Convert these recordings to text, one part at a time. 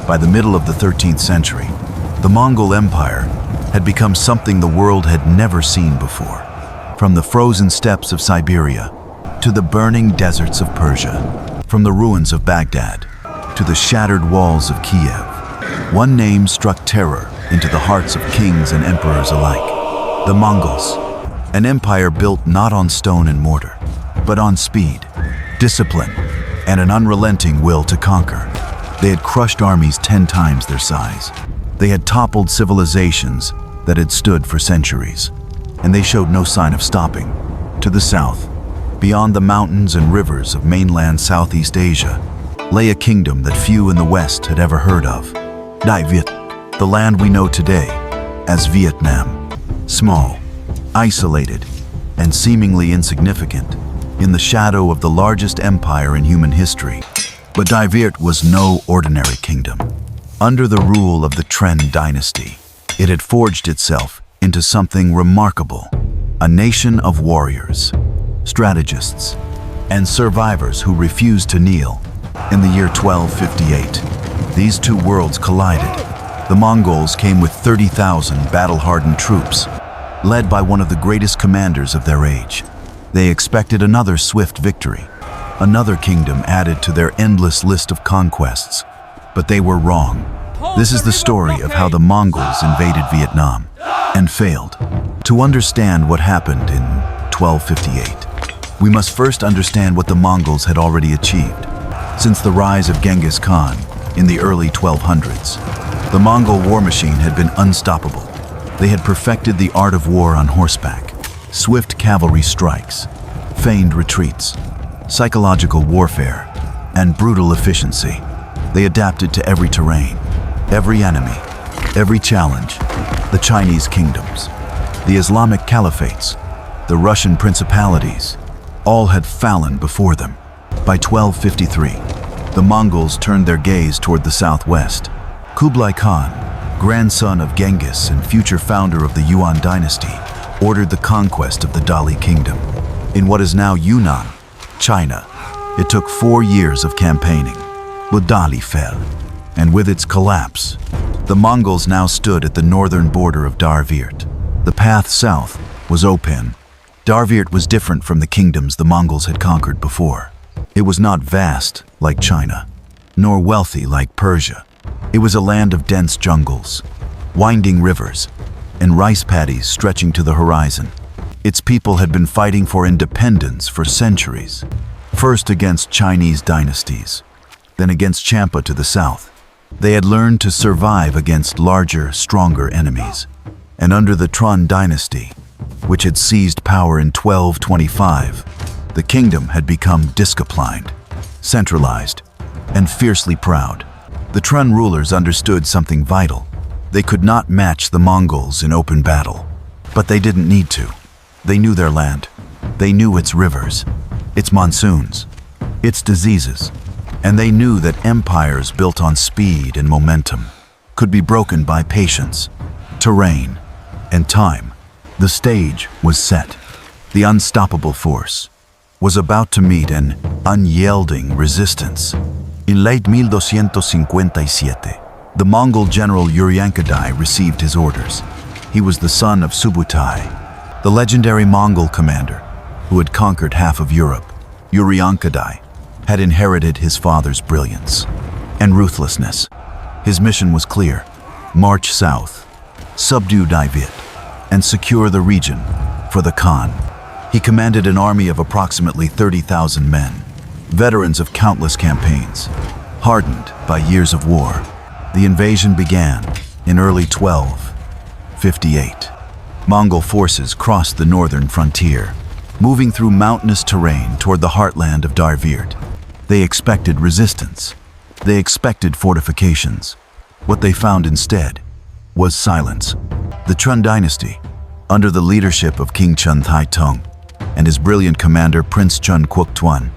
By the middle of the 13th century, the Mongol Empire had become something the world had never seen before. From the frozen steppes of Siberia to the burning deserts of Persia, from the ruins of Baghdad to the shattered walls of Kiev, one name struck terror into the hearts of kings and emperors alike: the Mongols. An empire built not on stone and mortar, but on speed, discipline, and an unrelenting will to conquer. They had crushed armies 10 times their size. They had toppled civilizations that had stood for centuries, and they showed no sign of stopping. To the south, beyond the mountains and rivers of mainland Southeast Asia, lay a kingdom that few in the West had ever heard of: Đại Việt, the land we know today as Vietnam. Small, isolated, and seemingly insignificant, in the shadow of the largest empire in human history. But Đại Việt was no ordinary kingdom. Under the rule of the Trần Dynasty, it had forged itself into something remarkable: a nation of warriors, strategists, and survivors who refused to kneel. In the year 1258, these two worlds collided. The Mongols came with 30,000 battle-hardened troops, led by one of the greatest commanders of their age. They expected another swift victory, another kingdom added to their endless list of conquests. But they were wrong. This is the story of how the Mongols invaded Vietnam and failed. To understand what happened in 1258, we must first understand what the Mongols had already achieved. Since the rise of Genghis Khan in the early 1200s, the Mongol war machine had been unstoppable. They had perfected the art of war on horseback: swift cavalry strikes, feigned retreats, psychological warfare, and brutal efficiency. They adapted to every terrain, every enemy, every challenge. The Chinese kingdoms, the Islamic caliphates, the Russian principalities, all had fallen before them. By 1253, the Mongols turned their gaze toward the southwest. Kublai Khan, grandson of Genghis and future founder of the Yuan dynasty, ordered the conquest of the Dali kingdom. In what is now Yunnan, China, it took 4 years of campaigning. But Dali fell, and with its collapse, the Mongols now stood at the northern border of Đại Việt. The path south was open. Đại Việt was different from the kingdoms the Mongols had conquered before. It was not vast like China, nor wealthy like Persia. It was a land of dense jungles, winding rivers, and rice paddies stretching to the horizon. Its people had been fighting for independence for centuries, first against Chinese dynasties, then against Champa to the south. They had learned to survive against larger, stronger enemies. And under the Tran dynasty, which had seized power in 1225, the kingdom had become disciplined, centralized, and fiercely proud. The Tran rulers understood something vital. They could not match the Mongols in open battle, but they didn't need to. They knew their land. They knew its rivers, its monsoons, its diseases, and they knew that empires built on speed and momentum could be broken by patience, terrain, and time. The stage was set. The unstoppable force was about to meet an unyielding resistance. In late 1257, the Mongol general Uryankadai received his orders. He was the son of Subutai, the legendary Mongol commander who had conquered half of Europe. Uryankadai had inherited his father's brilliance and ruthlessness. His mission was clear: march south, subdue Đại Việt, and secure the region for the Khan. He commanded an army of approximately 30,000 men, veterans of countless campaigns, hardened by years of war. The invasion began in early 1258. Mongol forces crossed the northern frontier, moving through mountainous terrain toward the heartland of Đại Việt. They expected resistance. They expected fortifications. What they found instead was silence. The Trần Dynasty, under the leadership of King Trần Thái Tông and his brilliant commander Prince Trần Quốc Tuấn,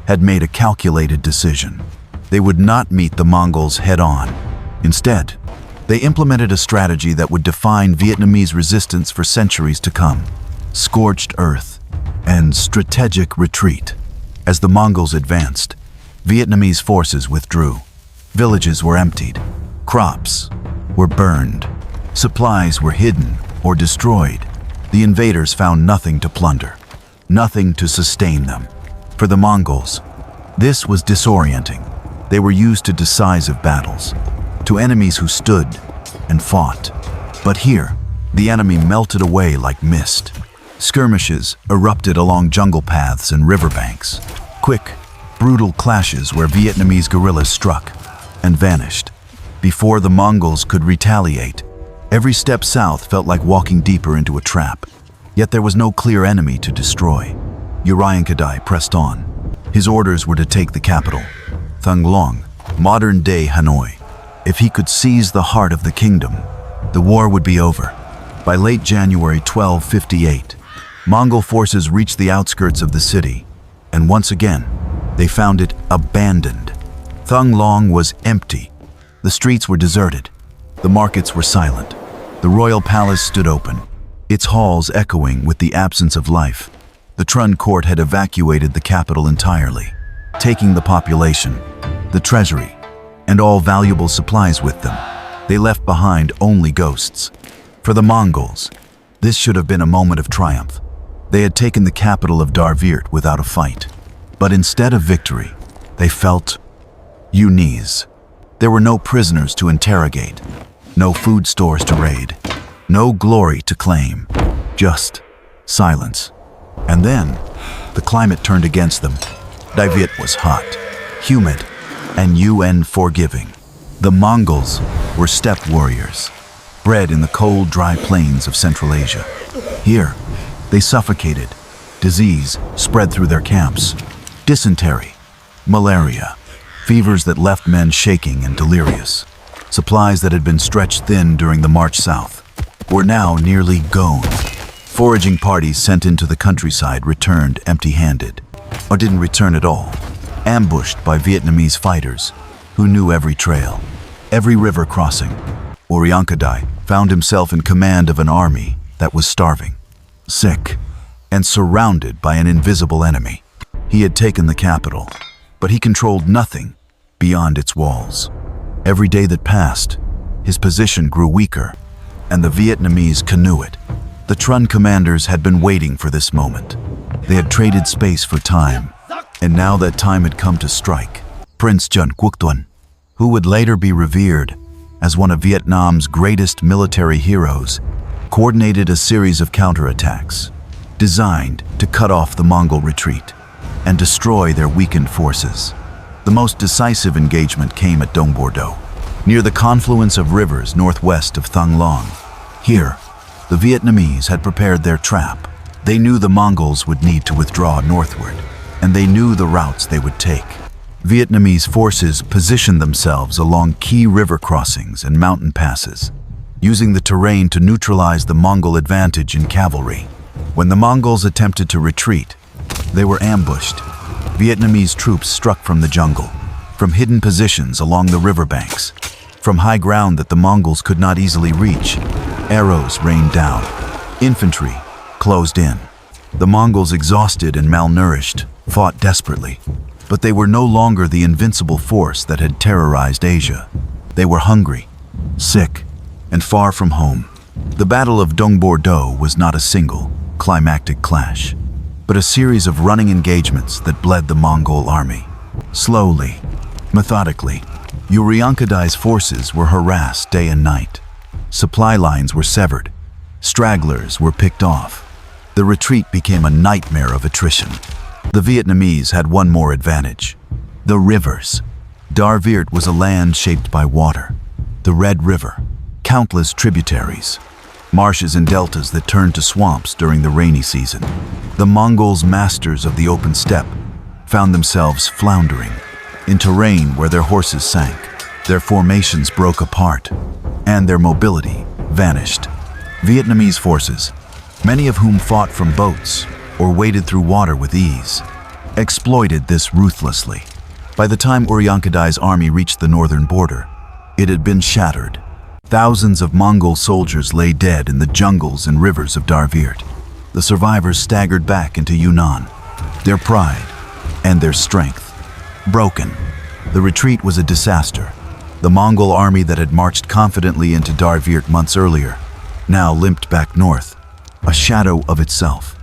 had made a calculated decision. They would not meet the Mongols head-on. Instead, they implemented a strategy that would define Vietnamese resistance for centuries to come: scorched earth and strategic retreat. As the Mongols advanced, Vietnamese forces withdrew. Villages were emptied. Crops were burned. Supplies were hidden or destroyed. The invaders found nothing to plunder, nothing to sustain them. For the Mongols, this was disorienting. They were used to decisive battles, to enemies who stood and fought. But here, the enemy melted away like mist. Skirmishes erupted along jungle paths and riverbanks. Quick, brutal clashes where Vietnamese guerrillas struck and vanished. Before the Mongols could retaliate, every step south felt like walking deeper into a trap. Yet there was no clear enemy to destroy. Uriankadai pressed on. His orders were to take the capital, Thang Long, modern-day Hanoi. If he could seize the heart of the kingdom, the war would be over. By late January 1258, Mongol forces reached the outskirts of the city, and once again, they found it abandoned. Thang Long was empty. The streets were deserted. The markets were silent. The royal palace stood open, its halls echoing with the absence of life. The Tran court had evacuated the capital entirely, taking the population, the treasury, and all valuable supplies with them. They left behind only ghosts. For the Mongols, this should have been a moment of triumph. They had taken the capital of Đại Việt without a fight. But instead of victory, they felt unease. There were no prisoners to interrogate, no food stores to raid, no glory to claim, just silence. And then, the climate turned against them. Đại Việt was hot, humid, and unforgiving. The Mongols were steppe warriors, bred in the cold, dry plains of Central Asia. Here, they suffocated. Disease spread through their camps. Dysentery, malaria, fevers that left men shaking and delirious. Supplies that had been stretched thin during the march south were now nearly gone. Foraging parties sent into the countryside returned empty-handed, or didn't return at all, ambushed by Vietnamese fighters who knew every trail, every river crossing. Uriankadai found himself in command of an army that was starving, sick, and surrounded by an invisible enemy. He had taken the capital, but he controlled nothing beyond its walls. Every day that passed, his position grew weaker, and the Vietnamese knew it. The Tran commanders had been waiting for this moment. They had traded space for time, and now that time had come to strike. Prince Trần Quốc Tuấn, who would later be revered as one of Vietnam's greatest military heroes, coordinated a series of counterattacks designed to cut off the Mongol retreat and destroy their weakened forces. The most decisive engagement came at Dong Bordeaux, near the confluence of rivers northwest of Thang Long. Here, the Vietnamese had prepared their trap. They knew the Mongols would need to withdraw northward, and they knew the routes they would take. Vietnamese forces positioned themselves along key river crossings and mountain passes, using the terrain to neutralize the Mongol advantage in cavalry. When the Mongols attempted to retreat, they were ambushed. Vietnamese troops struck from the jungle, from hidden positions along the riverbanks, from high ground that the Mongols could not easily reach. Arrows rained down. Infantry closed in. The Mongols, exhausted and malnourished, fought desperately. But they were no longer the invincible force that had terrorized Asia. They were hungry, sick, and far from home. The Battle of Dong Bordeaux was not a single, climactic clash, but a series of running engagements that bled the Mongol army. Slowly, methodically, Uriankadai's forces were harassed day and night. Supply lines were severed. Stragglers were picked off. The retreat became a nightmare of attrition. The Vietnamese had one more advantage: the rivers. Đại Việt was a land shaped by water, the Red River, countless tributaries, marshes and deltas that turned to swamps during the rainy season. The Mongols, masters of the open steppe, found themselves floundering in terrain where their horses sank, their formations broke apart, and their mobility vanished. Vietnamese forces, many of whom fought from boats or waded through water with ease, exploited this ruthlessly. By the time Uriankadai's army reached the northern border, it had been shattered. Thousands of Mongol soldiers lay dead in the jungles and rivers of Đại Việt. The survivors staggered back into Yunnan, their pride and their strength broken. The retreat was a disaster, The Mongol army that had marched confidently into Đại Việt months earlier now limped back north, a shadow of itself.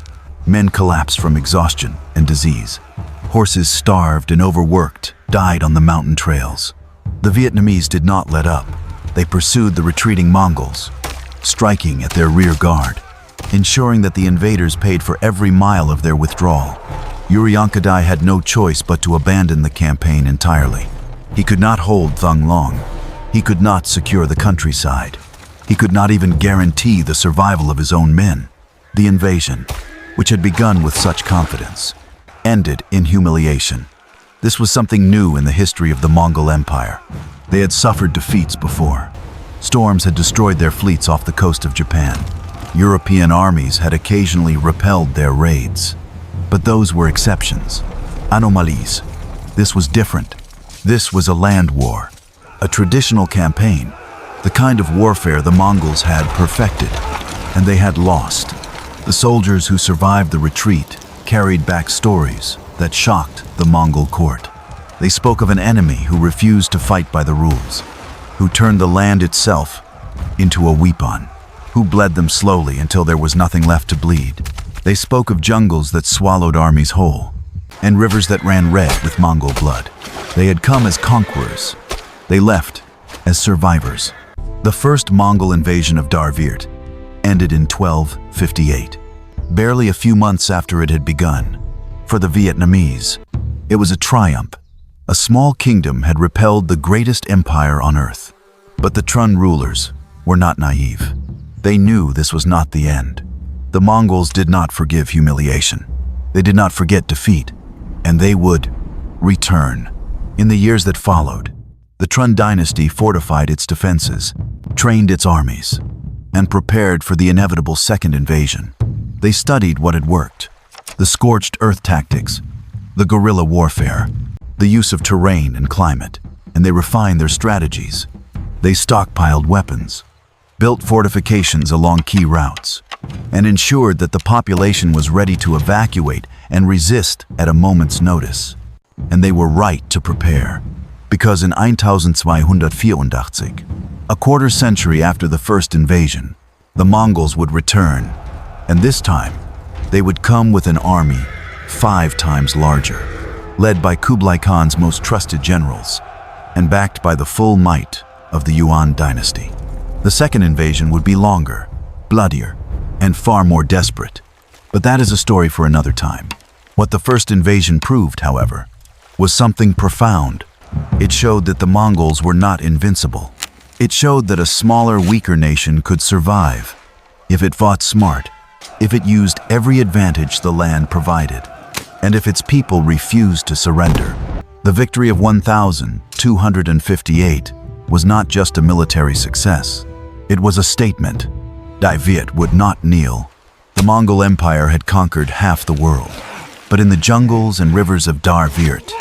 Men collapsed from exhaustion and disease. Horses, starved and overworked, died on the mountain trails. The Vietnamese did not let up. They pursued the retreating Mongols, striking at their rear guard, ensuring that the invaders paid for every mile of their withdrawal. Uriankadai had no choice but to abandon the campaign entirely. He could not hold Thung long. He could not secure the countryside. He could not even guarantee the survival of his own men. The invasion, which had begun with such confidence, ended in humiliation. This was something new in the history of the Mongol Empire. They had suffered defeats before. Storms had destroyed their fleets off the coast of Japan. European armies had occasionally repelled their raids. But those were exceptions, anomalies. This was different. This was a land war, a traditional campaign, the kind of warfare the Mongols had perfected, and they had lost. The soldiers who survived the retreat carried back stories that shocked the Mongol court. They spoke of an enemy who refused to fight by the rules, who turned the land itself into a weapon, who bled them slowly until there was nothing left to bleed. They spoke of jungles that swallowed armies whole, and rivers that ran red with Mongol blood. They had come as conquerors. They left as survivors. The first Mongol invasion of Đại Việt ended in 1258, barely a few months after it had begun. For the Vietnamese, it was a triumph. A small kingdom had repelled the greatest empire on earth. But the Tran rulers were not naive. They knew this was not the end. The Mongols did not forgive humiliation. They did not forget defeat, and they would return. In the years that followed, the Trần Dynasty fortified its defenses, trained its armies, and prepared for the inevitable second invasion. They studied what had worked: the scorched earth tactics, the guerrilla warfare, the use of terrain and climate, and they refined their strategies. They stockpiled weapons, built fortifications along key routes, and ensured that the population was ready to evacuate and resist at a moment's notice. And they were right to prepare, because in 1284, a quarter century after the first invasion, the Mongols would return, and this time, they would come with an army 5 times larger, led by Kublai Khan's most trusted generals, and backed by the full might of the Yuan dynasty. The second invasion would be longer, bloodier, and far more desperate, but that is a story for another time. What the first invasion proved, however, was something profound. It showed that the Mongols were not invincible. It showed that a smaller, weaker nation could survive if it fought smart, if it used every advantage the land provided, and if its people refused to surrender. The victory of 1258 was not just a military success. It was a statement. Đại Việt would not kneel. The Mongol Empire had conquered half the world, but in the jungles and rivers of Đại Việt,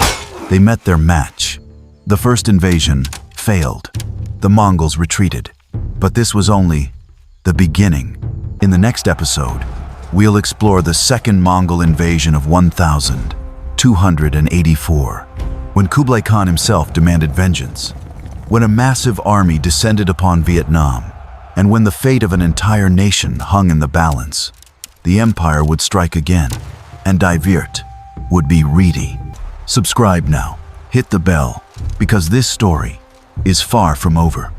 they met their match. The first invasion failed. The Mongols retreated, but this was only the beginning. In the next episode, we'll explore the second Mongol invasion of 1284, when Kublai Khan himself demanded vengeance, when a massive army descended upon Vietnam, and when the fate of an entire nation hung in the balance. The empire would strike again, and Đại Việt would be ready. Subscribe now, hit the bell, because this story is far from over.